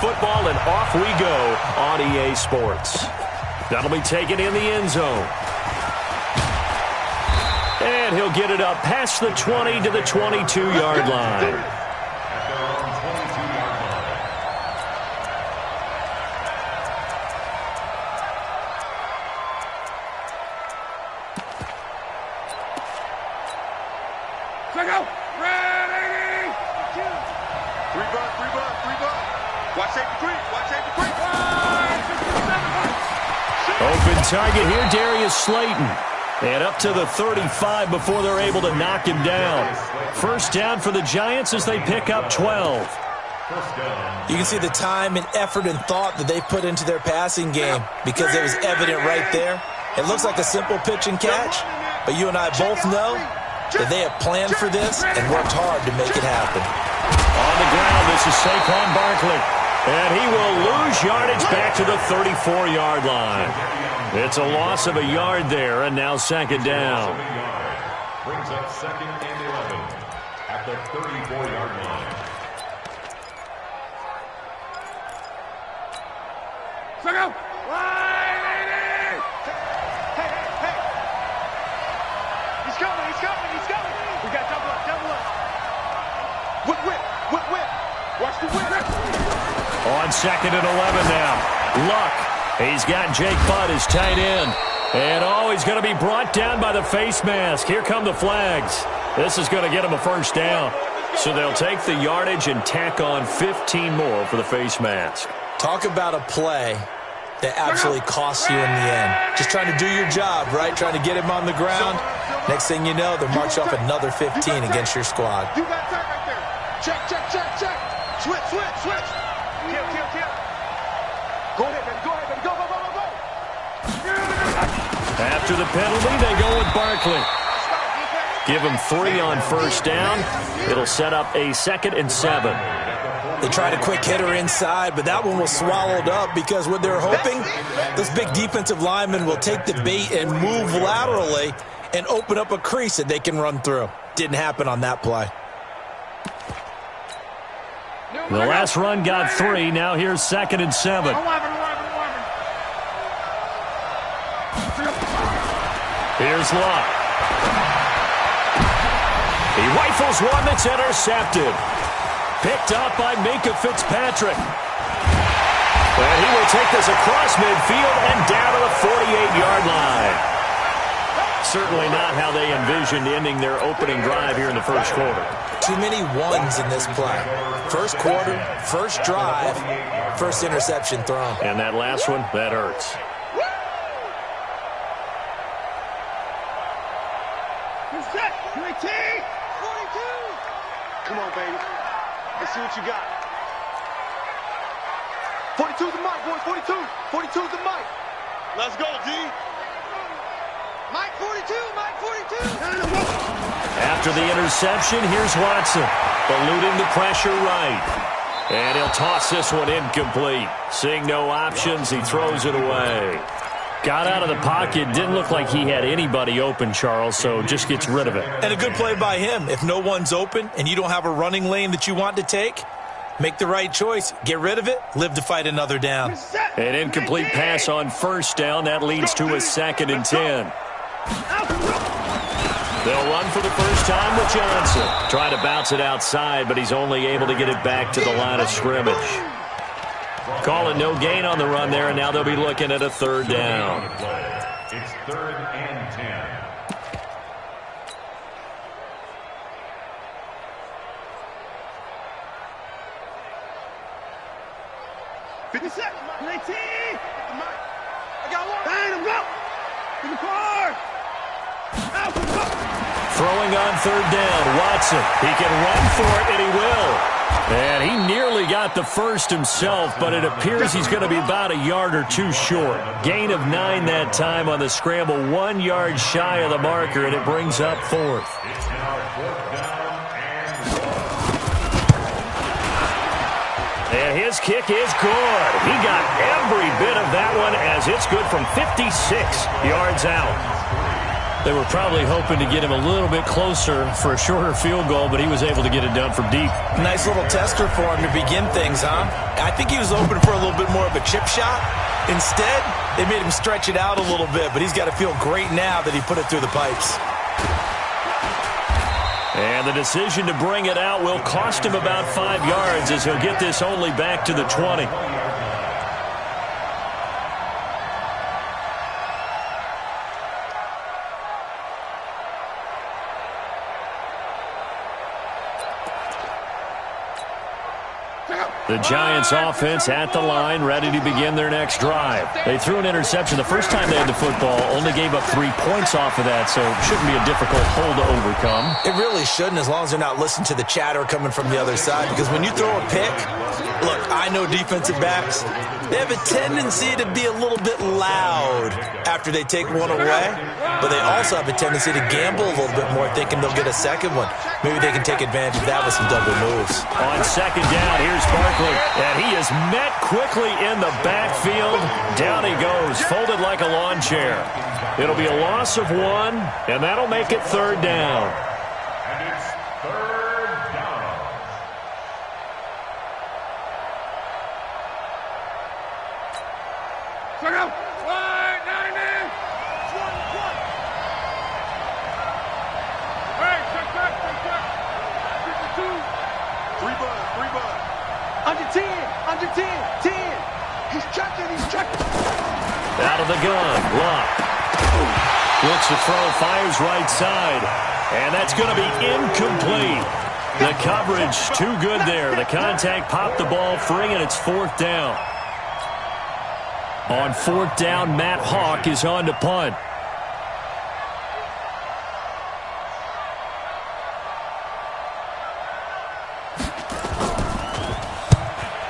football, and off we go on EA Sports. That'll be taken in the end zone. And he'll get it up past the 20 to the 22-yard line. Open target here, Darius Slayton. And up to the 35 before they're able to knock him down. First down for the Giants as they pick up 12. You can see the time and effort and thought that they put into their passing game because it was evident right there. It looks like a simple pitch and catch, but you and I both know that they have planned for this and worked hard to make it happen. On the ground, this is Saquon Barkley. And he will lose yardage back to the 34-yard line. It's a loss of a yard there, and now second down. Brings up second and 11 at the 34-yard line. Go! Hey! He's coming! We got double up. Whip! Watch the whip! On second and 11 now. Luck. He's got Jake Butt as tight end. And he's going to be brought down by the face mask. Here come the flags. This is going to get him a first down. So they'll take the yardage and tack on 15 more for the face mask. Talk about a play that absolutely costs you in the end. Just trying to do your job, right? Trying to get him on the ground. Next thing you know, they'll march off another 15 against your squad. You got that right there. Check. Switch. Kill. Go ahead, baby. Go. After the penalty, they go with Barkley. Give him 3 on first down. It'll set up a 2nd and 7. They tried a quick hitter inside, but that one was swallowed up because what they're hoping, this big defensive lineman will take the bait and move laterally and open up a crease that they can run through. Didn't happen on that play. The last run got 3. Now here's 2nd and 7. Here's Luck. He rifles one that's intercepted. Picked up by Minkah Fitzpatrick. And he will take this across midfield and down to the 48-yard line. Certainly not how they envisioned ending their opening drive here in the first quarter. Too many ones in this play. First quarter, first drive, first interception thrown. And that last one, that hurts. Come on, baby. Let's see what you got. 42's the mic, boys. 42's the mic. Let's go, D. Mike 42. After the interception, here's Watson. Eluding the pressure right. And he'll toss this one incomplete. Seeing no options, he throws it away. Got out of the pocket. Didn't look like he had anybody open, Charles, so just gets rid of it. And a good play by him. If no one's open and you don't have a running lane that you want to take, make the right choice. Get rid of it. Live to fight another down. An incomplete pass on first down. That leads to a 2nd and 10. They'll run for the first time with Johnson. Trying to bounce it outside, but he's only able to get it back to the line of scrimmage. Calling no gain on the run there, and now they'll be looking at a 3rd down. It's 3rd and 10. Throwing on 3rd down, Watson. He can run for it, and he will. And he nearly got the first himself, but it appears he's going to be about a yard or 2 short. Gain of 9 that time on the scramble, 1 yard shy of the marker, and it brings up 4th. It's now 4th down and 1. And his kick is good. He got every bit of that one as it's good from 56 yards out. They were probably hoping to get him a little bit closer for a shorter field goal, but he was able to get it done from deep. Nice little tester for him to begin things, huh? I think he was open for a little bit more of a chip shot. Instead, they made him stretch it out a little bit, but he's got to feel great now that he put it through the pipes. And the decision to bring it out will cost him about 5 yards as he'll get this only back to the 20. The Giants offense at the line, ready to begin their next drive. They threw an interception the first time they had the football, only gave up 3 points off of that, so it shouldn't be a difficult hole to overcome. It really shouldn't, as long as they're not listening to the chatter coming from the other side, because when you throw a pick, look, I know defensive backs, they have a tendency to be a little bit loud after they take one away, but they also have a tendency to gamble a little bit more, thinking they'll get a second one. Maybe they can take advantage of that with some double moves. On second down, here's Barkley, and he is met quickly in the backfield. Down he goes, folded like a lawn chair. It'll be a loss of 1, and that'll make it 3rd down. And it's 3rd down. Check out. 190. Hey, check back. 52. 3 bud. Under 10. 10. He's checking. Out of the gun, Luck. Looks to throw, fires right side. And that's going to be incomplete. The coverage too good there. The contact popped the ball free, and it's 4th down. On 4th down, Matt Hawk is on to punt.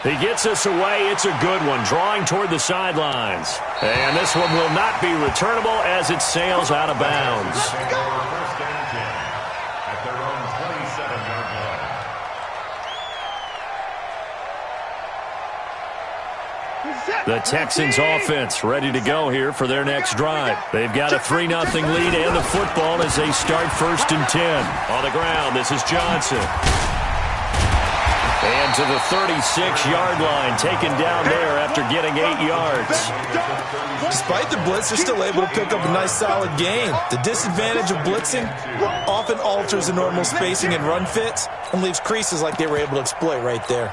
He gets us away. It's a good one, drawing toward the sidelines. And this one will not be returnable as it sails out of bounds. First and 10 at their own 27-yard line. The Texans offense ready to go here for their next drive. They've got a 3-0 lead and the football as they start 1st and 10. On the ground, this is Johnson. And to the 36-yard line, taken down there after getting 8 yards. Despite the blitz, they're still able to pick up a nice, solid gain. The disadvantage of blitzing often alters the normal spacing and run fits and leaves creases like they were able to exploit right there.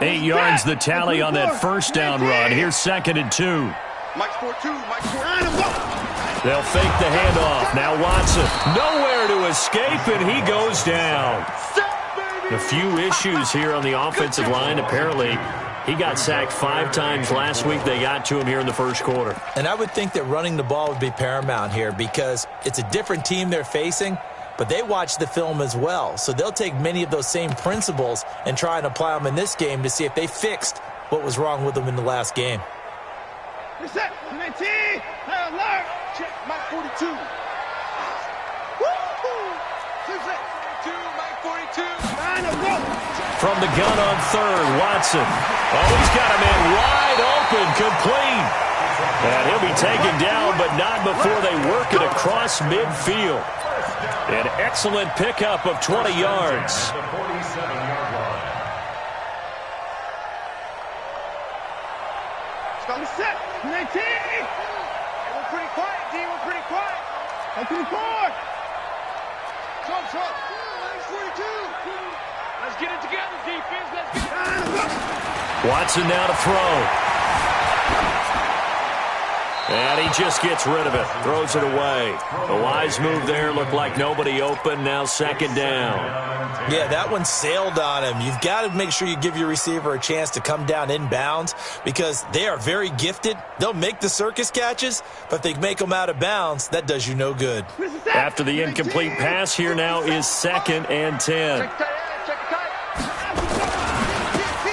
Eight yards the tally on that first down run. Here's 2nd and 2. Mike's 4-2. They'll fake the handoff. Now Watson, nowhere to escape, and he goes down. A few issues here on the offensive line. Apparently, he got sacked 5 times last week. They got to him here in the first quarter. And I would think that running the ball would be paramount here because it's a different team they're facing, but they watch the film as well. So they'll take many of those same principles and try and apply them in this game to see if they fixed what was wrong with them in the last game. Reset. 19. Alert. Check. Mike 42. Woo-hoo. 2 Mike 42. From the gun on 3rd, Watson. Oh, he's got a man wide open, complete. And he'll be taken down, but not before they work it across midfield. An excellent pickup of 20 yards. The 47-yard line. Stop set. 19. We're pretty quiet, D. We're pretty quiet. Come to the court. Trump. 42. Let's get it together, defense. Let's get it. Watson now to throw. And he just gets rid of it, throws it away. A wise move there, looked like nobody open, now 2nd down. Yeah, that one sailed on him. You've got to make sure you give your receiver a chance to come down inbounds because they are very gifted. They'll make the circus catches, but if they make them out of bounds, that does you no good. After the incomplete pass, here now is 2nd and 10.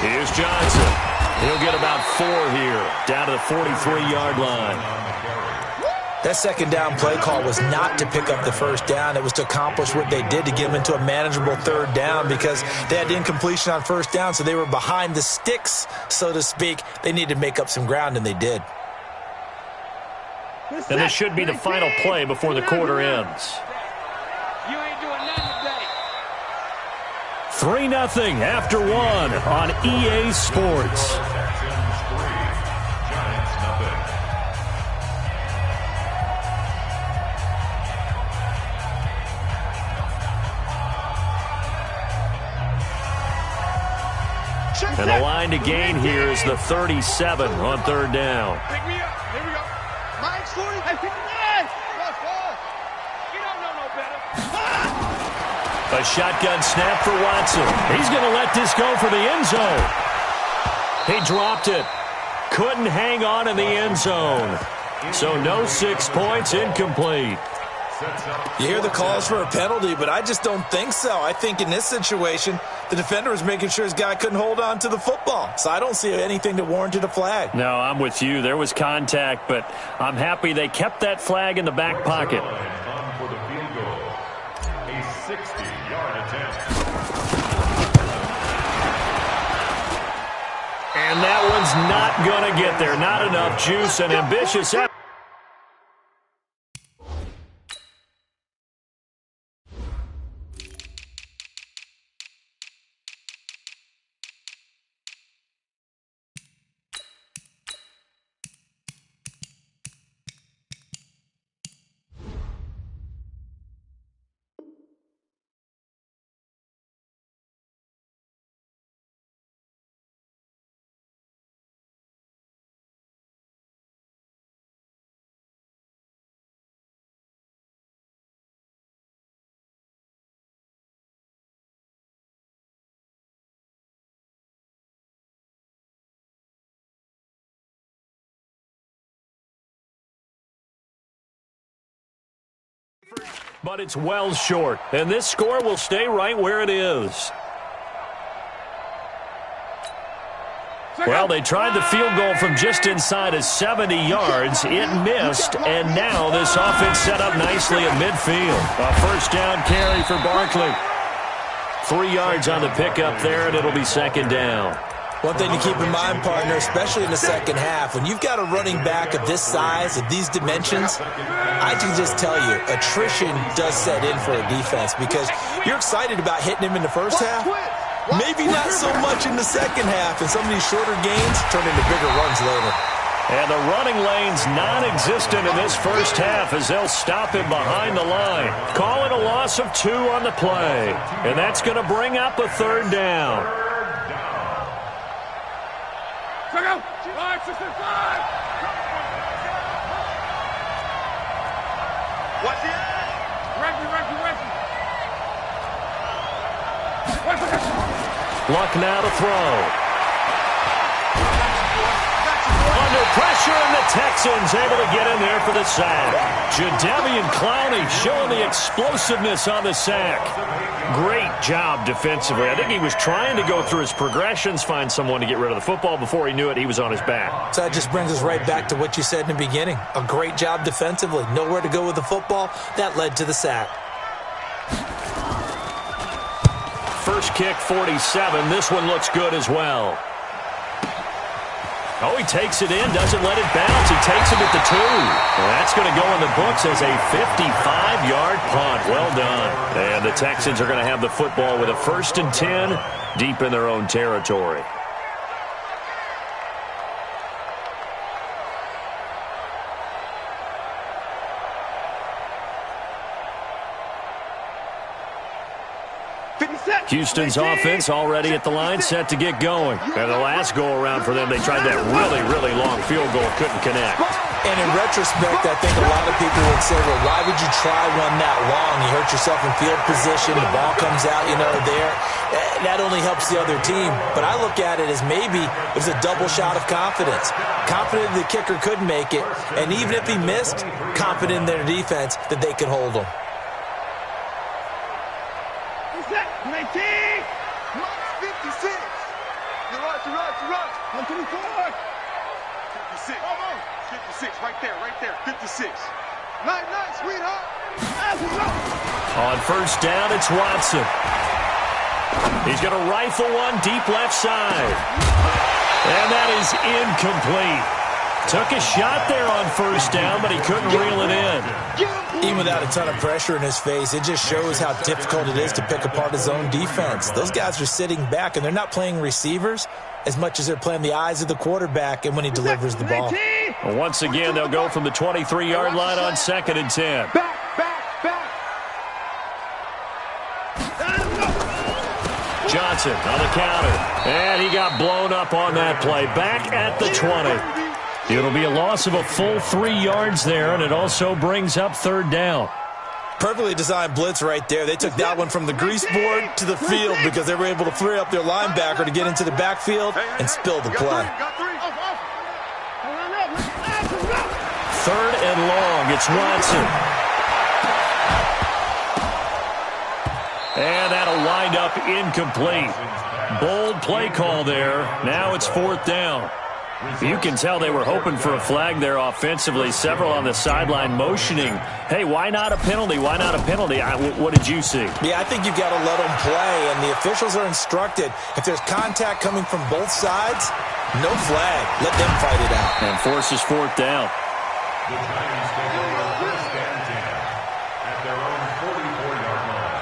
Here's Johnson. He'll get about 4 here, down to the 43-yard line. That second down play call was not to pick up the first down. It was to accomplish what they did, to get them into a manageable third down, because they had incompletion on first down, so they were behind the sticks, so to speak. They needed to make up some ground, and they did. And this should be the final play before the quarter ends. You ain't doing nothing today. 3-0 after one on EA Sports. And the line to gain here is the 37 on third down. Pick me up. Here we go. Mike's 40. Hey, pick me up. You don't know no better. A shotgun snap for Watson. He's going to let this go for the end zone. He dropped it. Couldn't hang on in the end zone. So no 6 points, incomplete. You hear the calls for a penalty, but I just don't think so. I think in this situation, the defender was making sure his guy couldn't hold on to the football. So I don't see anything that warranted a flag. No, I'm with you. There was contact, but I'm happy they kept that flag in the back pocket. For the field goal, a 60-yard attempt. And that one's not going to get there. Not enough juice and ambitious effort. But it's well short, and this score will stay right where it is. Well, they tried the field goal from just inside of 70 yards. It missed, and now this offense set up nicely at midfield. A first down carry for Barkley. 3 yards on the pickup there, and it'll be second down. One thing to keep in mind, partner, especially in the second half, when you've got a running back of this size, of these dimensions, I can just tell you, attrition does set in for a defense, because you're excited about hitting him in the first half. Maybe not so much in the second half, and some of these shorter gains turn into bigger runs later. And the running lane's non-existent in this first half as they'll stop him behind the line. Calling a loss of 2 on the play. And that's going to bring up a third down. Check out. 565. What's it? Reggie. Luck now to throw. Under pressure, and the Texans able to get in there for the sack. Jadeveon Clowney showing the explosiveness on the sack. Great job defensively. I think he was trying to go through his progressions, find someone to get rid of the football. Before he knew it, he was on his back. So that just brings us right back to what you said in the beginning. A great job defensively. Nowhere to go with the football. That led to the sack. First kick, 47. This one looks good as well. Oh, he takes it in, doesn't let it bounce. He takes it at the 2. Well, that's going to go in the books as a 55-yard punt. Well done. And the Texans are going to have the football with a 1st and 10 deep in their own territory. Houston's offense already at the line, set to get going. And the last go-around for them, they tried that really long field goal, couldn't connect. And in retrospect, I think a lot of people would say, well, why would you try one that long? You hurt yourself in field position, the ball comes out, there. That only helps the other team. But I look at it as maybe it was a double shot of confidence. Confident the kicker could make it, and even if he missed, confident in their defense that they could hold him. 19! 56! You rush. 124! 56. 56, right there, 56. Night, night, sweetheart. On first down, it's Watson. He's going to rifle one deep left side. And that is incomplete. Took a shot there on first down, but he couldn't reel it in. Even without a ton of pressure in his face, it just shows how difficult it is to pick apart his own defense. Those guys are sitting back, and they're not playing receivers as much as they're playing the eyes of the quarterback and when he delivers the ball. Well, once again, they'll go from the 23-yard line on 2nd and 10. Back. Johnson on the counter. And he got blown up on that play. Back at the 20. It'll be a loss of a full 3 yards there, and it also brings up 3rd down. Perfectly designed blitz right there. They took that one from the grease board to the field because they were able to free up their linebacker to get into the backfield and spill the play. 3rd and long. It's Watson. And that'll wind up incomplete. Bold play call there. Now it's 4th down. You can tell they were hoping for a flag there offensively. Several on the sideline motioning, hey, why not a penalty? Why not a penalty? What did you see? Yeah, I think you've got to let them play, and the officials are instructed. If there's contact coming from both sides, no flag. Let them fight it out. And forces 4th down. The Giants take over first and 10 at their own 44-yard line.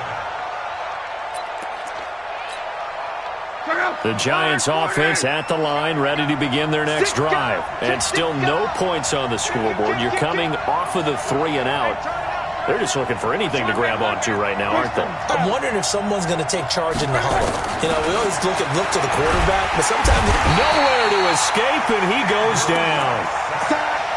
The Giants offense at the line, ready to begin their next drive. And still no points on the scoreboard. You're coming off of the 3 and out. They're just looking for anything to grab onto right now, aren't they? I'm wondering if someone's going to take charge in the huddle. You know, we always look to the quarterback, but sometimes... Nowhere to escape, and he goes down.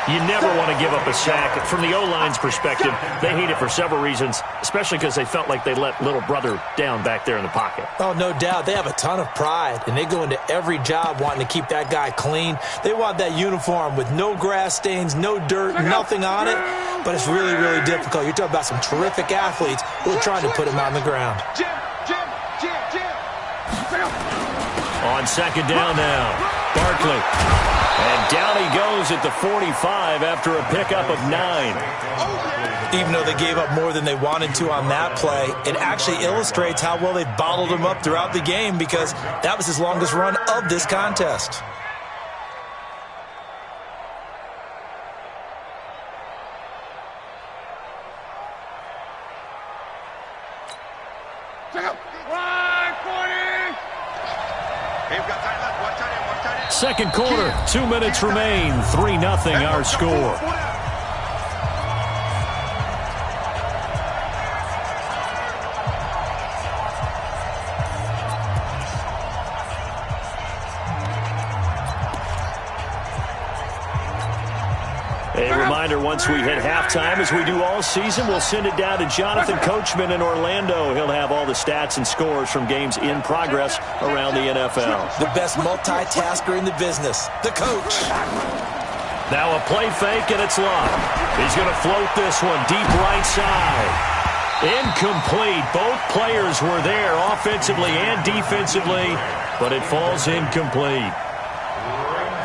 You never want to give up a sack. From the O-line's perspective, they hate it for several reasons, especially because they felt like they let little brother down back there in the pocket. Oh, no doubt. They have a ton of pride, and they go into every job wanting to keep that guy clean. They want that uniform with no grass stains, no dirt, nothing on it, but it's really, really difficult. You're talking about some terrific athletes who are trying to put him on the ground. Jim. On 2nd down now, Barkley. And down he goes at the 45 after a pickup of 9. Even though they gave up more than they wanted to on that play, it actually illustrates how well they bottled him up throughout the game because that was his longest run of this contest. Second quarter, 2 minutes remain. 3-0 our score. A reminder, once we hit halftime, as we do all season, we'll send it down to Jonathan Coachman in Orlando. He'll have all the stats and scores from games in progress around the NFL. The best multitasker in the business, the coach. Now a play fake, and it's locked. He's going to float this one deep right side. Incomplete. Both players were there offensively and defensively, but it falls incomplete.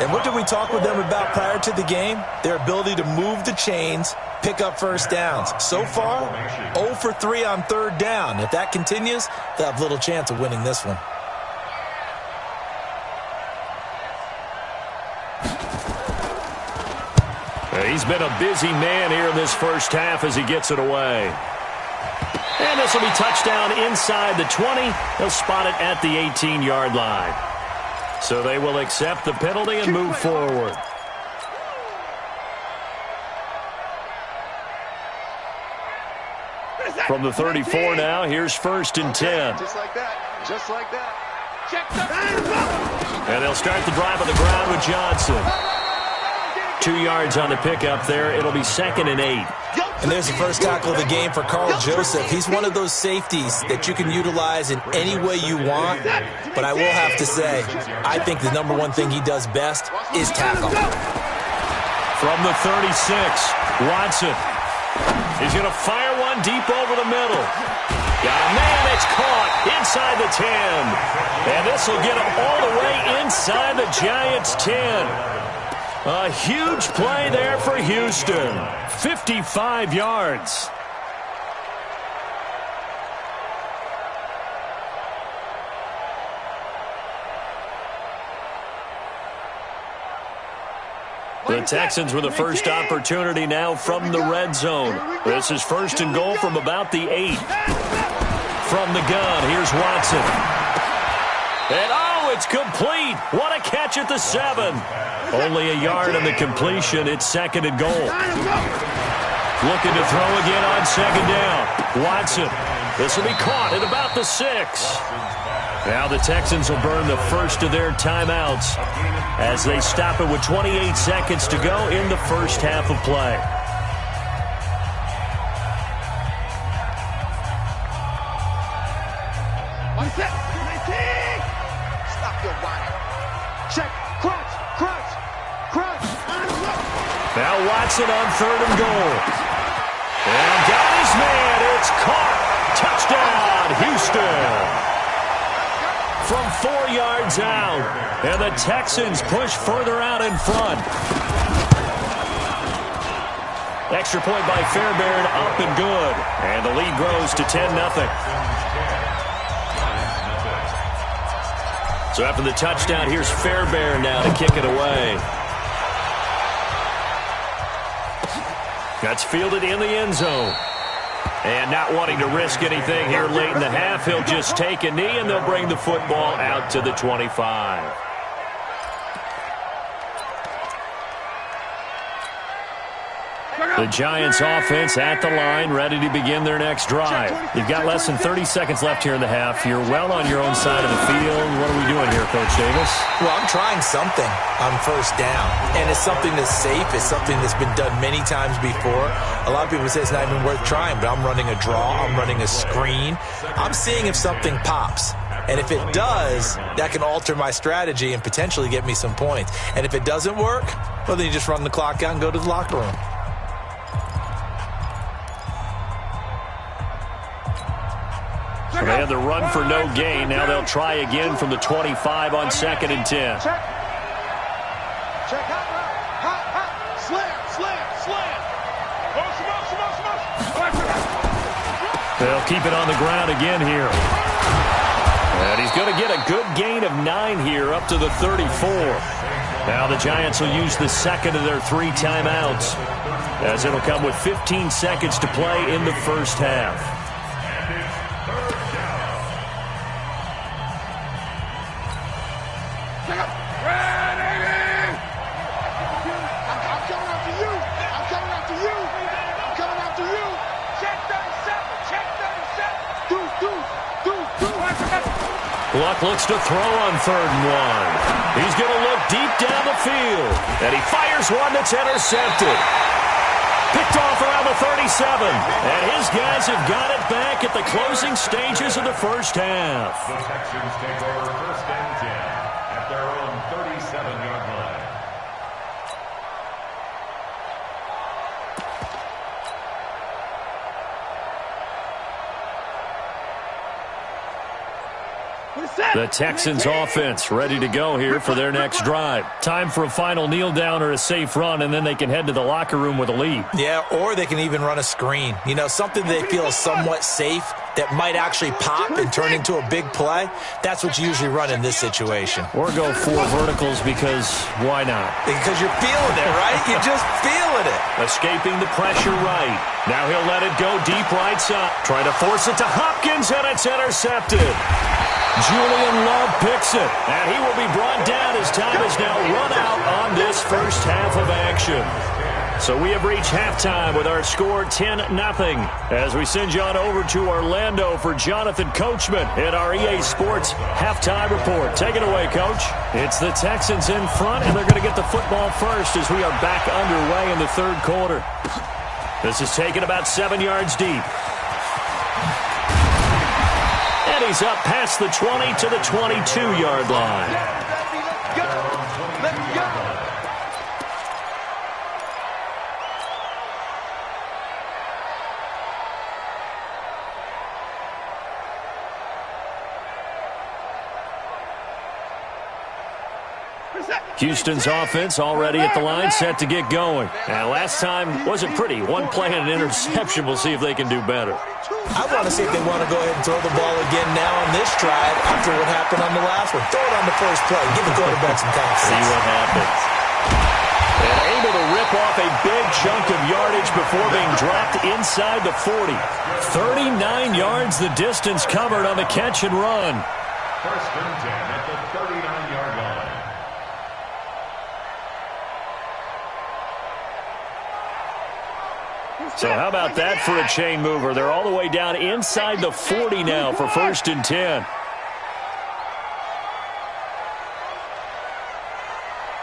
And what did we talk with them about prior to the game? Their ability to move the chains, pick up first downs. So far, 0 for 3 on 3rd down. If that continues, they'll have little chance of winning this one. He's been a busy man here in this first half as he gets it away. And this will be touchdown inside the 20. He'll spot it at the 18-yard line. So they will accept the penalty and move forward. From the 34 now, here's 1st and 10. Just like that. Just like that. Check the... And they'll start the drive on the ground with Johnson. 2 yards on the pickup there. It'll be 2nd and 8. And there's the first tackle of the game for Carl Joseph. He's one of those safeties that you can utilize in any way you want. But I will have to say, I think the number one thing he does best is tackle. From the 36, Watson. He's going to fire one deep over the middle. Got a man, it's caught inside the 10. And this will get him all the way inside the Giants' 10. A huge play there for Houston. 55 yards. The Texans with the first opportunity now from the red zone. This is 1st and goal from about the 8. From the gun, here's Watson. And oh, it's complete. What a catch at the 7. Only a yard on the completion. It's 2nd and goal. Looking to throw again on 2nd down. Watson. This will be caught at about the 6. Now the Texans will burn the first of their timeouts as they stop it with 28 seconds to go in the first half of play. Stop your whining. Check. Crunch. Now Watson on 3rd and goal. And got his man. It's caught. Touchdown, Houston. From 4 yards out. And the Texans push further out in front. Extra point by Fairbairn, up and good. And the lead grows to 10-0. So after the touchdown, here's Fairbairn now to kick it away. That's fielded in the end zone. And not wanting to risk anything here late in the half, he'll just take a knee, and they'll bring the football out to the 25. The Giants offense at the line, ready to begin their next drive. You've got less than 30 seconds left here in the half. You're well on your own side of the field. What are we doing here, Coach Davis? Well, I'm trying something on 1st down, and it's something that's safe. It's something that's been done many times before. A lot of people say it's not even worth trying, but I'm running a draw. I'm running a screen. I'm seeing if something pops. And if it does, that can alter my strategy and potentially get me some points. And if it doesn't work, well, then you just run the clock out and go to the locker room. So they had the run for no gain. Now they'll try again from the 25 on 2nd and 10. Check. Hot. Slam. They'll keep it on the ground again here. And he's going to get a good gain of 9 here up to the 34. Now the Giants will use the 2nd of their 3 timeouts, as it'll come with 15 seconds to play in the first half. Luck looks to throw on 3rd and 1. He's going to look deep down the field. And he fires one that's intercepted. Picked off around the 37. And his guys have got it back at the closing stages of the first half. The Texans take over 1st and 10 at their own 37-yard line. The Texans offense ready to go here for their next drive. Time for a final kneel down or a safe run, and then they can head to the locker room with a lead. Yeah, or they can even run a screen. You know, something they feel is somewhat safe that might actually pop and turn into a big play. That's what you usually run in this situation. Or go 4 verticals because why not? Because you're feeling it, right? You're just feeling it. Escaping the pressure right. Now he'll let it go deep right side. Try to force it to Hopkins, and it's intercepted. Julian Love picks it, and he will be brought down as time is now run out on this first half of action. So we have reached halftime with our score 10-0 as we send you on over to Orlando for Jonathan Coachman in our EA Sports halftime report. Take it away, Coach. It's the Texans in front, and they're going to get the football first as we are back underway in the 3rd quarter. This is taken about 7 yards deep. And he's up past the 20 to the 22-yard line. Let's go. Houston's offense already at the line, set to get going. And last time wasn't pretty. One play and an interception. We'll see if they can do better. I want to see if they want to go ahead and throw the ball again now on this drive after what happened on the last one. Throw it on the first play. Give the quarterback some confidence. See what happens. And able to rip off a big chunk of yardage before being dropped inside the 40. 39 yards the distance covered on the catch and run. First and 10 at the 39-yard line. So how about that for a chain mover? They're all the way down inside the 40 now for first and 10.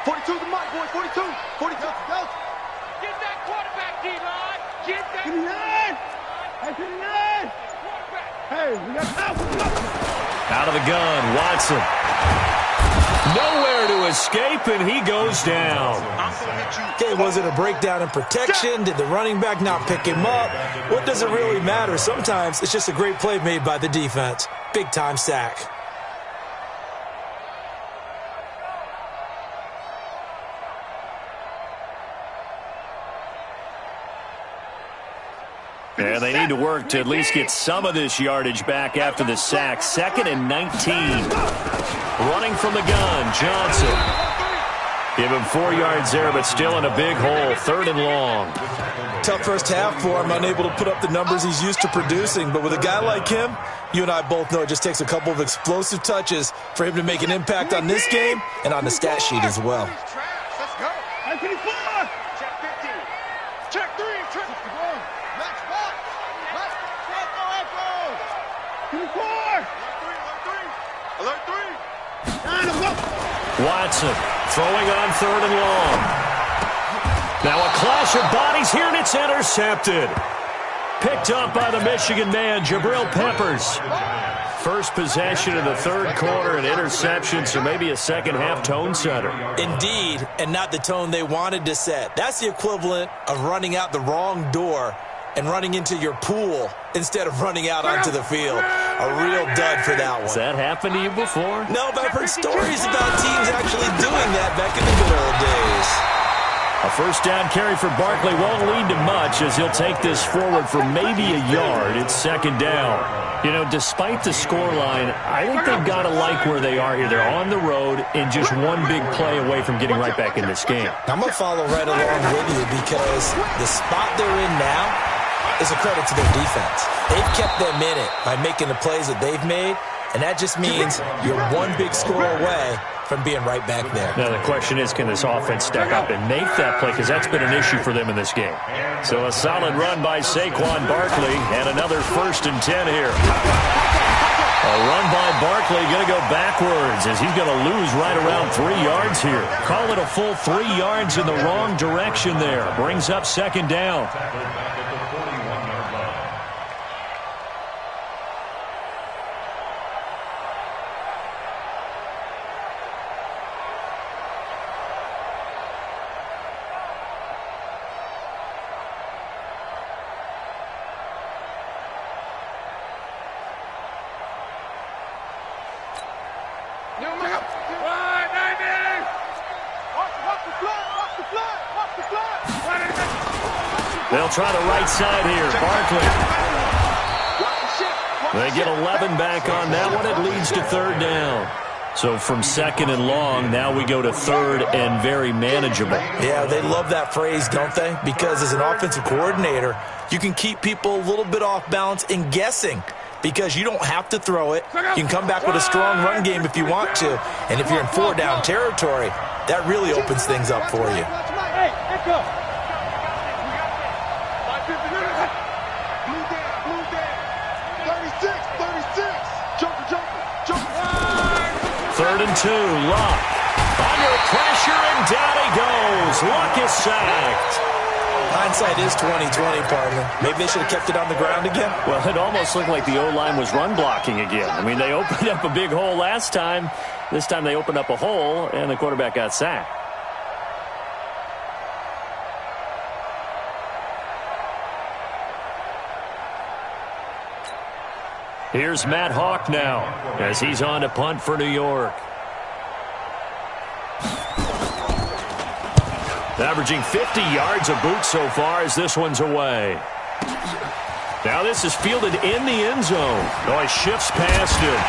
42 the mic, boys. 42. 42. Go. Get that quarterback, D-line. Get that. 59. Hey, 59. Hey, we got power. Out of the gun, Watson. Nowhere to escape, and he goes down. Okay, was it a breakdown in protection? Did the running back not pick him up? What does it really matter? Sometimes it's just a great play made by the defense. Big-time sack. And they need to work to at least get some of this yardage back after the sack. 2nd and 19. Running from the gun, Johnson. Give him 4 yards there, but still in a big hole. 3rd and long. Tough first half for him, unable to put up the numbers he's used to producing. But with a guy like him, you and I both know it just takes a couple of explosive touches for him to make an impact on this game and on the stat sheet as well. Let's go. Hey, 54. Check 15. Check 3. Check 4. Max box. Max box. 54. Alert 3. Watson throwing on 3rd and long. Now a clash of bodies here, and it's intercepted. Picked up by the Michigan man, Jabril Peppers. First possession of the 3rd quarter, an interception, so maybe a second-half tone setter. Indeed, and not the tone they wanted to set. That's the equivalent of running out the wrong door and running into your pool instead of running out onto the field. A real dud for that one. Has that happened to you before? No, but I've heard stories about teams actually doing that back in the good old days. A first down carry for Barkley won't lead to much as he'll take this forward for maybe a yard. It's 2nd down. You know, despite the scoreline, I think they've got to like where they are here. They're on the road and just one big play away from getting right back in this game. I'm going to follow right along with you because the spot they're in now is a credit to their defense. They've kept them in it by making the plays that they've made, and that just means you're one big score away from being right back there. Now, the question is, can this offense step up and make that play? Because that's been an issue for them in this game. So a solid run by Saquon Barkley, and another 1st and 10 here. A run by Barkley going to go backwards as he's going to lose right around 3 yards here. Call it a full 3 yards in the wrong direction there. Brings up 2nd down. They'll try the right side here. Barkley. They get 11 back on that one. It leads to 3rd down. So from 2nd and long, now we go to 3rd and very manageable. Yeah, they love that phrase, don't they? Because as an offensive coordinator, you can keep people a little bit off balance and guessing because you don't have to throw it. You can come back with a strong run game if you want to. And if you're in 4-down territory, that really opens things up for you. Hey, let's go. 3rd and 2, Luck. Under pressure, and down he goes. Luck is sacked. Hindsight is 20/20, partner. Maybe they should have kept it on the ground again. Well, it almost looked like the O-line was run blocking again. I mean, they opened up a big hole last time. This time they opened up a hole, and the quarterback got sacked. Here's Matt Hawk now as he's on to punt for New York. Averaging 50 yards a boot so far as this one's away. Now this is fielded in the end zone. Oh, he shifts past him.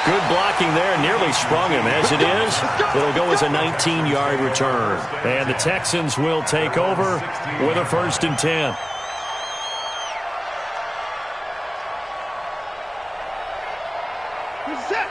Good blocking there. Nearly sprung him. As it is, it'll go as a 19-yard return. And the Texans will take over with a 1st and 10.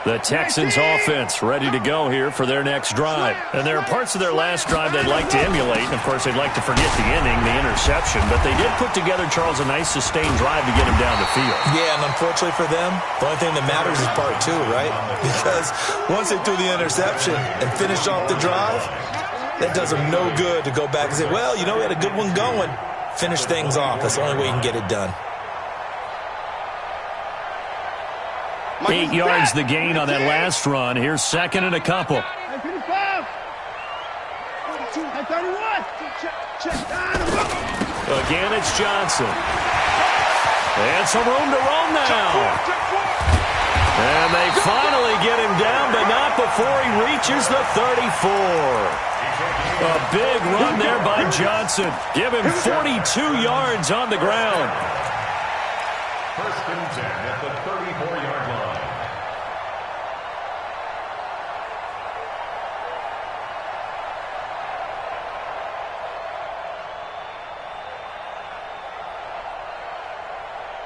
The Texans offense ready to go here for their next drive. And there are parts of their last drive they'd like to emulate. And, of course, they'd like to forget the inning, the interception. But they did put together, Charles, a nice sustained drive to get him down the field. Yeah, and unfortunately for them, the only thing that matters is part 2, right? Because once they threw the interception and finished off the drive, that does them no good to go back and say, well, you know, we had a good one going. Finish things off. That's the only way you can get it done. 8 yards the gain on that last run. Here's 2nd and a couple. Again, it's Johnson. And some room to roam now. And they finally get him down, but not before he reaches the 34. A big run there by Johnson. Give him 42 yards on the ground. 1st and 10 at the 34-yard line.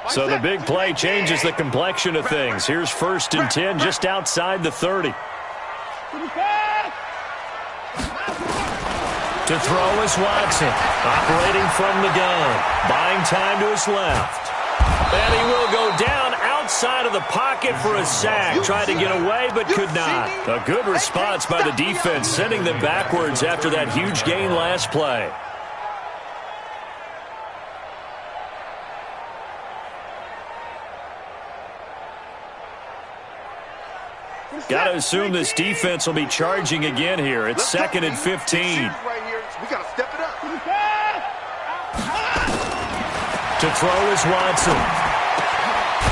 So the big play changes the complexion of things. Here's 1st and 10 just outside the 30. To throw is Watson, operating from the gun, buying time to his left. And he will go down outside of the pocket for a sack. Tried to get away, but could not. A good response by the defense, sending them backwards after that huge gain last play. Got to assume this defense will be charging again here. It's 2nd and 15. We got to step it up. To throw is Watson.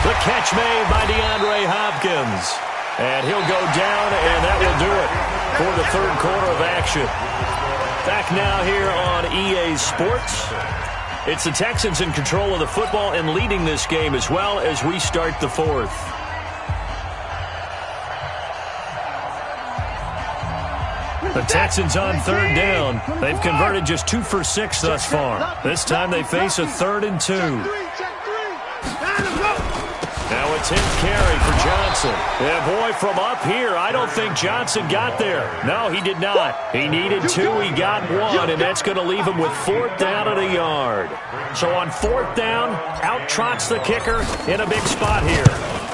The catch made by DeAndre Hopkins. And he'll go down, and that will do it for the 3rd quarter of action. Back now here on EA Sports. It's the Texans in control of the football and leading this game as well as we start the 4th. The Texans on 3rd down. They've converted just 2 for 6 thus far. This time they face a 3rd and 2. Now a 10th carry for Johnson. Yeah, boy, from up here, I don't think Johnson got there. No, he did not. He needed 2. He got 1, and that's going to leave him with 4th down and a yard. So on 4th down, out trots the kicker in a big spot here.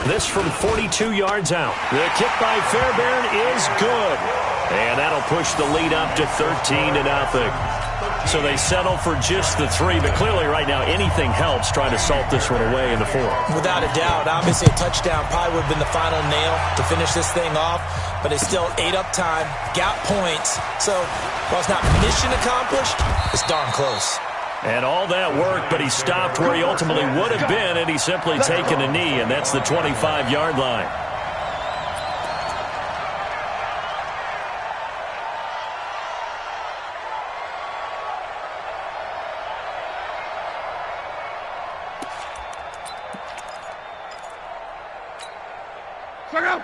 This from 42 yards out. The kick by Fairbairn is good. And that'll push the lead up to 13-0. So they settle for just the 3, but clearly right now anything helps trying to salt this one away in the 4th. Without a doubt, obviously a touchdown probably would have been the final nail to finish this thing off, but it's still ate up time, got points. So while it's not mission accomplished, it's darn close. And all that work, but he stopped where he ultimately would have been, and he's simply taken a knee, and that's the 25-yard line.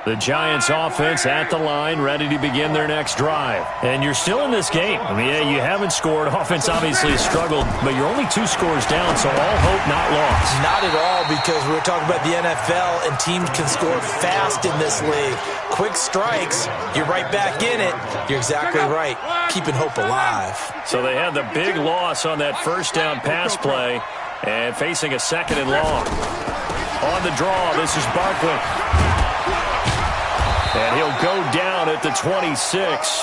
The Giants offense at the line, ready to begin their next drive. And you're still in this game. I mean, yeah, you haven't scored. Offense obviously has struggled, but you're only 2 scores down, so all hope not lost. Not at all, because we were talking about the NFL, and teams can score fast in this league. Quick strikes, you're right back in it. You're exactly right. Keeping hope alive. So they had the big loss on that 1st down pass play and facing a 2nd and long. On the draw, this is Barkley. And he'll go down at the 26,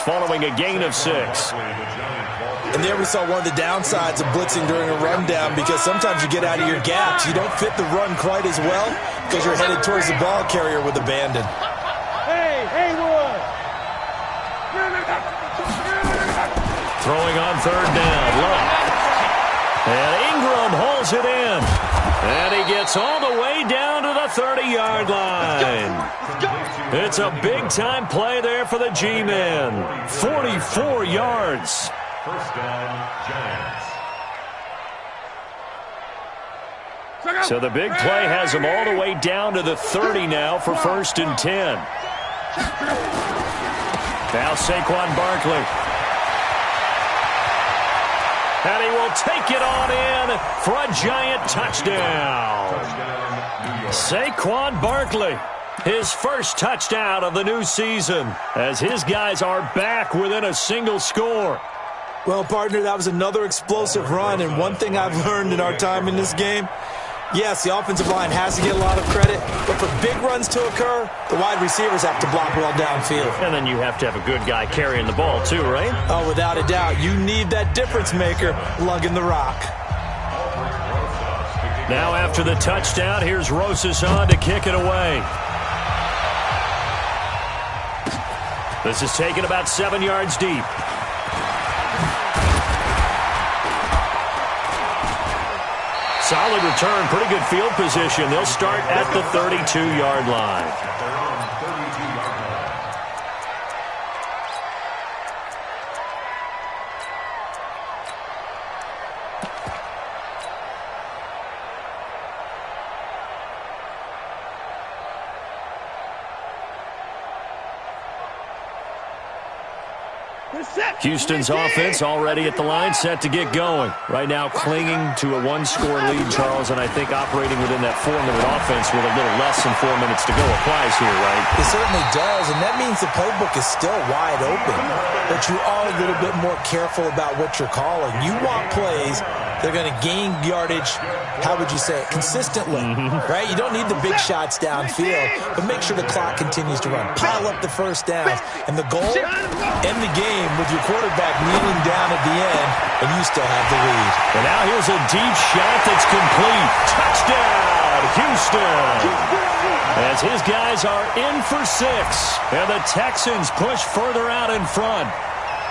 following a gain of 6. And there we saw one of the downsides of blitzing during a rundown, because sometimes you get out of your gaps. You don't fit the run quite as well because you're headed towards the ball carrier with abandon. Hey, Wood. Throwing on 3rd down, low. And Ingram holds it in. And he gets all the way down to the 30-yard line. It's a big-time play there for the G-men. 44 yards. First down, Giants. So the big play has them all the way down to the 30 now for 1st and 10. Now Saquon Barkley. And he will take it on in for a Giant touchdown. Saquon Barkley, his first touchdown of the new season, as his guys are back within a single score. Well, partner, that was another explosive run, and one thing I've learned in our time in this game, yes, the offensive line has to get a lot of credit, but for big runs to occur, the wide receivers have to block well downfield. And then you have to have a good guy carrying the ball too, right? Oh, without a doubt. You need that difference maker lugging the rock. Now after the touchdown, here's Rosas on to kick it away. This is taken about 7 yards deep. Solid return, pretty good field position. They'll start at the 32-yard line. Houston's offense already at the line, set to get going. Right now clinging to a one-score lead, Charles, and I think operating within that 4-minute offense with a little less than 4 minutes to go applies here, right? It certainly does, and that means the playbook is still wide open. But you are a little bit more careful about what you're calling. You want plays that are going to gain yardage, how would you say it, consistently, right? You don't need the big shots downfield, but make sure the clock continues to run. Pile up the first downs, and the goal, end the game with your quarterback kneeling down at the end, and you still have the lead. And now here's a deep shot that's complete. Touchdown, Houston! As his guys are in for 6, and the Texans push further out in front.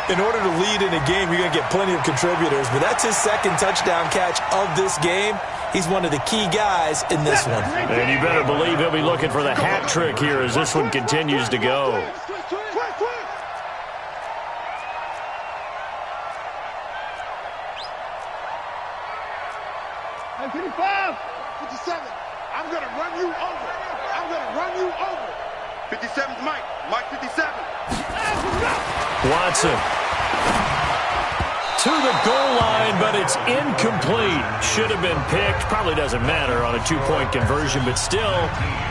In order to lead in a game, you're going to get plenty of contributors, but that's his second touchdown catch of this game. He's one of the key guys in this one. And you better believe he'll be looking for the hat trick here as this one continues to go. Hey, 55, 57. I'm going to run you over. I'm going to run you over. 57's Mike. Mike 57. Watson to the goal line, but it's incomplete. Should have been picked. Probably doesn't matter on a 2-point conversion, but still,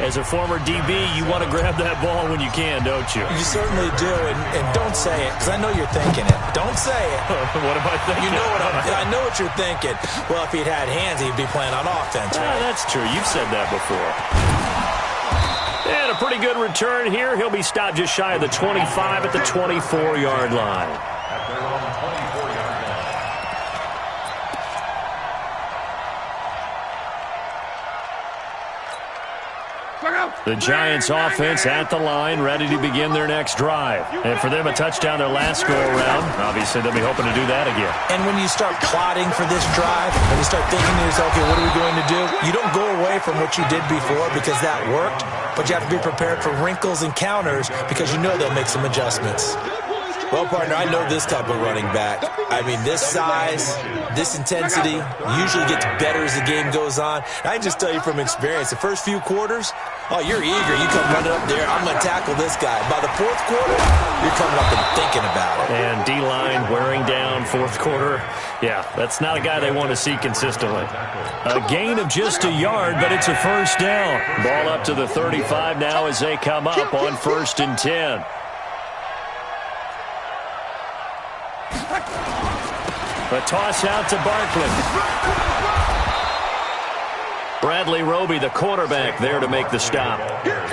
as a former DB, you want to grab that ball when you can, don't you? You certainly do, and don't say it, because I know you're thinking it. Don't say it. What am I thinking? You know I know what you're thinking. Well, if he'd had hands, he'd be playing on offense, right? That's true. You've said that before. And a pretty good return here. He'll be stopped just shy of the 25 at the 24-yard line. At their own 24-yard line. The Giants offense at the line, ready to begin their next drive. And for them, a touchdown their last go-around. Obviously, they'll be hoping to do that again. And when you start plotting for this drive, when you start thinking to yourself, okay, what are we going to do? You don't go away from what you did before because that worked, but you have to be prepared for wrinkles and counters because you know they'll make some adjustments. Well, partner, I know this type of running back. I mean, this size, this intensity usually gets better as the game goes on. And I can just tell you from experience, the first few quarters, oh, you're eager. You come running up there, I'm going to tackle this guy. By the fourth quarter, you're coming up and thinking about it. And D-line wearing down fourth quarter. Yeah, that's not a guy they want to see consistently. A gain of just a yard, but it's a first down. Ball up to the 35 now as they come up on 1st and 10. A toss out to Barkley. Bradley Roby, the quarterback, there to make the stop.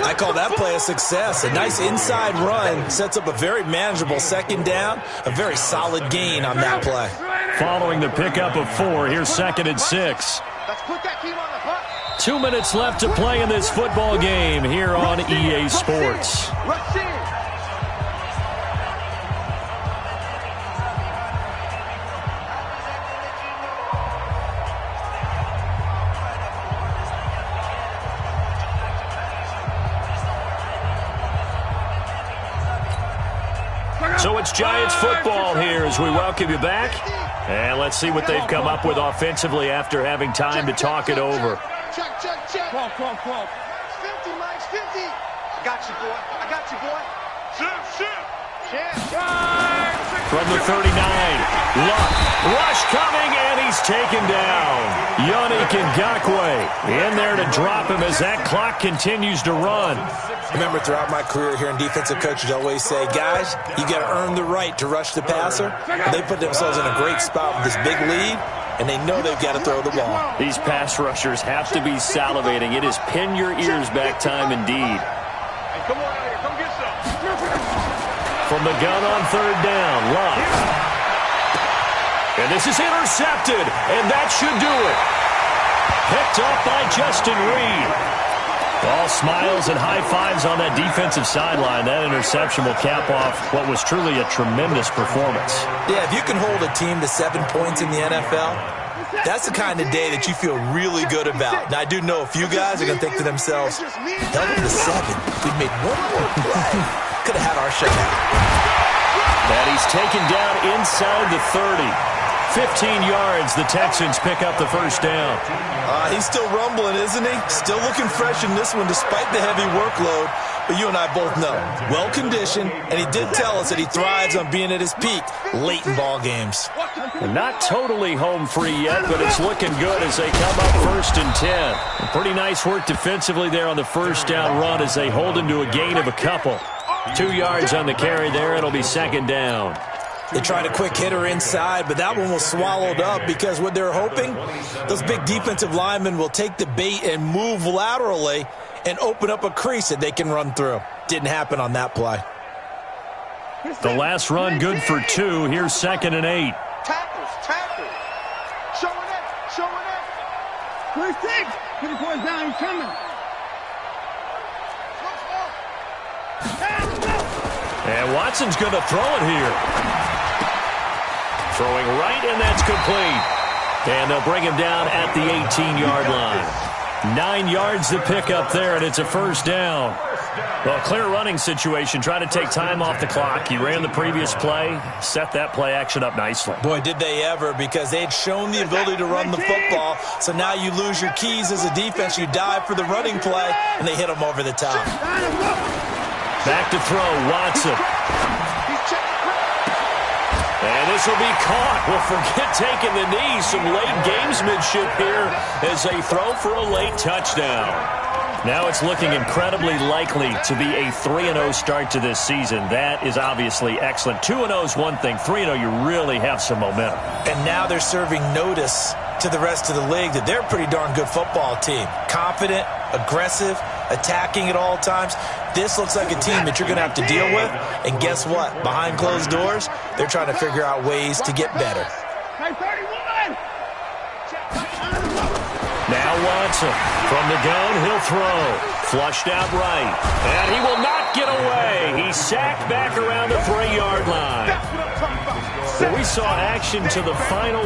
I call that play a success. A nice inside run sets up a very manageable second down. A very solid gain on that play. Following the pickup of 4, here's 2nd and 6. 2 minutes left to play in this football game here on EA Sports. So it's Giants football here as we welcome you back. And let's see what they've come up with offensively after having time to talk it over. Check. 12. 50, Mike, 50. I got you, boy. From the 39, Luck, rush coming, and he's taken down. Yannick Ngakoue in there to drop him as that clock continues to run. Remember, throughout my career here in defensive coaches always say, guys, you got to earn the right to rush the passer. And they put themselves in a great spot with this big lead, and they know they've got to throw the ball. These pass rushers have to be salivating. It is pin your ears back time indeed. Come on out here. Come get some. From the gun on third down, Luck. And this is intercepted, and that should do it. Picked up by Justin Reed. All smiles and high fives on that defensive sideline. That interception will cap off what was truly a tremendous performance. Yeah, if you can hold a team to 7 points in the NFL, that's the kind of day that you feel really good about. Now, I do know a few guys are going to think to themselves, held them to 7. We made one more play. Could have had our shot. And he's taken down inside the 30. 15 yards, the Texans pick up the first down. He's still rumbling, isn't he? Still looking fresh in this one despite the heavy workload. But you and I both know, well-conditioned, and he did tell us that he thrives on being at his peak late in ball games. Not totally home free yet, but it's looking good as they come up 1st and 10. Pretty nice work defensively there on the first down run as they hold him to a gain of a couple. 2 yards on the carry there. It'll be 2nd down. They tried a quick hitter inside, but that one was swallowed up because what they're hoping, those big defensive linemen will take the bait and move laterally and open up a crease that they can run through. Didn't happen on that play. The last run good for 2. Here's 2nd and 8. Tackles. Showing it. First 6. Get the boys down. He's coming. And Watson's going to throw it here. Throwing right, and that's complete. And they'll bring him down at the 18-yard line. 9 yards to pick up there, and it's a first down. Well, clear running situation. Try to take time off the clock. He ran the previous play, set that play action up nicely. Boy, did they ever, because they'd shown the ability to run the football. So now you lose your keys as a defense. You dive for the running play, and they hit him over the top. Back to throw, Watson. And this will be caught. Well, forget taking the knee. Some late gamesmanship here as they throw for a late touchdown. Now it's looking incredibly likely to be a 3-0 start to this season. That is obviously excellent. 2-0 is one thing. 3-0, you really have some momentum. And now they're serving notice to the rest of the league that they're a pretty darn good football team. Confident, aggressive, attacking at all times. This looks like a team that you're going to have to deal with. And guess what? Behind closed doors, they're trying to figure out ways to get better. Now Watson from the gun, he'll throw. Flushed out right. And he will not get away. He's sacked back around the 3-yard line. Well, we saw action to the final